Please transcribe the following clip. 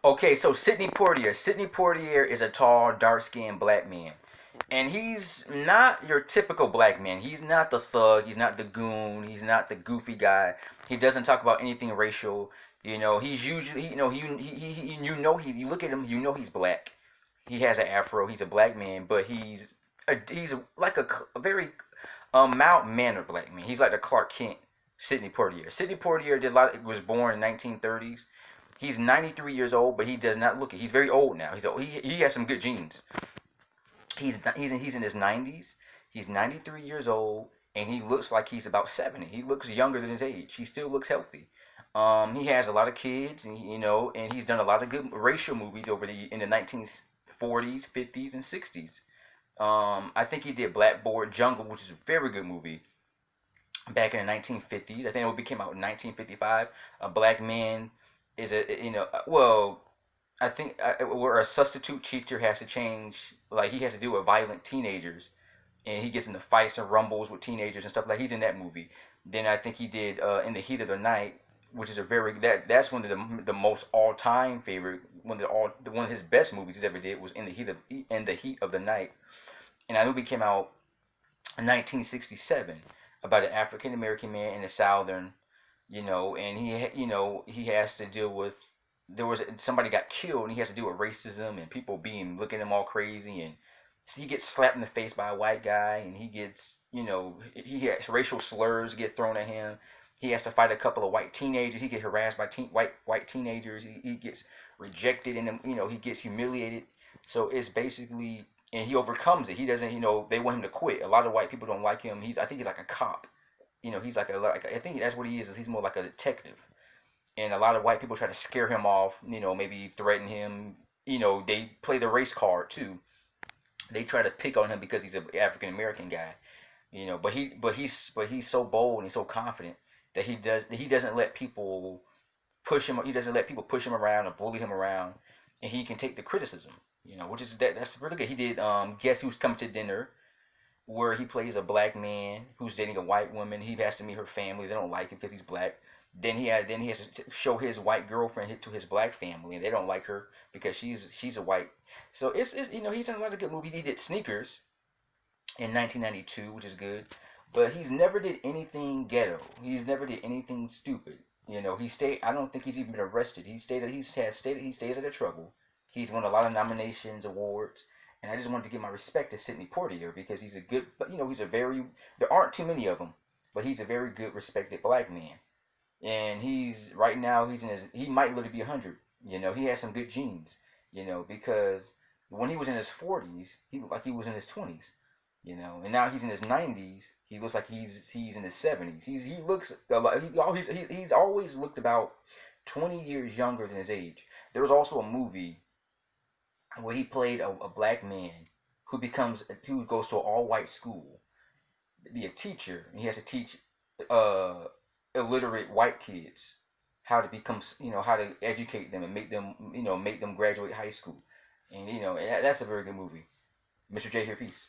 Okay, so Sidney Poitier. Sidney Poitier is a tall, dark-skinned black man. And he's not your typical black man. He's not the thug. He's not the goon. He's not the goofy guy. He doesn't talk about anything racial. He's usually, you look at him, he's black. He has an afro. He's a black man, but like a very mild-mannered black man. He's like the Clark Kent, Sidney Poitier. Sidney Poitier was born in 1930s. He's 93 years old, but he does not look it. He's very old now. He has some good genes. He's in his 90s. He's 93 years old, and he looks like he's about 70. He looks younger than his age. He still looks healthy. He has a lot of kids, and he's done a lot of good racial movies in the 1940s, 50s, and 60s. I think he did Blackboard Jungle, which is a very good movie back in the 1950s. I think it came out in 1955. A black man is I think where a substitute teacher has to change, like he has to deal with violent teenagers, and he gets into fights and rumbles with teenagers and stuff like. He's in that movie. Then I think he did In the Heat of the Night, which is that's one of the most all time favorite, one of his best movies he's ever did was In the Heat of the Night, and that movie came out in 1967 about an African American man in the Southern, and he has to deal with somebody got killed and he has to deal with racism and people looking at him all crazy, and he gets slapped in the face by a white guy, and he has racial slurs get thrown at him. He has to fight a couple of white teenagers. He gets harassed by white teenagers. He gets rejected, and he gets humiliated. So it's basically, and he overcomes it. He doesn't, they want him to quit. A lot of white people don't like him. I think he's like a cop. He's I think that's what he is. He's more like a detective. And a lot of white people try to scare him off. Maybe threaten him. They play the race card too. They try to pick on him because he's an African American guy. But he's so bold and he's so confident that he doesn't let people push him. He doesn't let people push him around or bully him around, and he can take the criticism. Which is that's really good. He did Guess Who's Coming to Dinner, where he plays a black man who's dating a white woman. He has to meet her family. They don't like him because he's black. Then he has to show his white girlfriend to his black family, and they don't like her because she's a white. So it's he's done a lot of good movies. He did Sneakers in 1992, which is good, but he's never did anything ghetto. He's never did anything stupid. He stayed. I don't think he's even been arrested. He stays out of trouble. He's won a lot of nominations, awards, and I just wanted to give my respect to Sidney Poitier because he's a good, but there aren't too many of them, but he's a very good, respected black man. And right now he might live to be 100. He has some good genes. Because when he was in his 40s, he looked like he was in his 20s. And now he's in his 90s. He looks like he's in his 70s. He looks a lot. He's always looked about 20 years younger than his age. There was also a movie where he played a black man who goes to an all white school, be a teacher, and he has to teach uh illiterate white kids how to become, how to educate them and make them graduate high school. And that's a very good movie. Mr. J here, peace.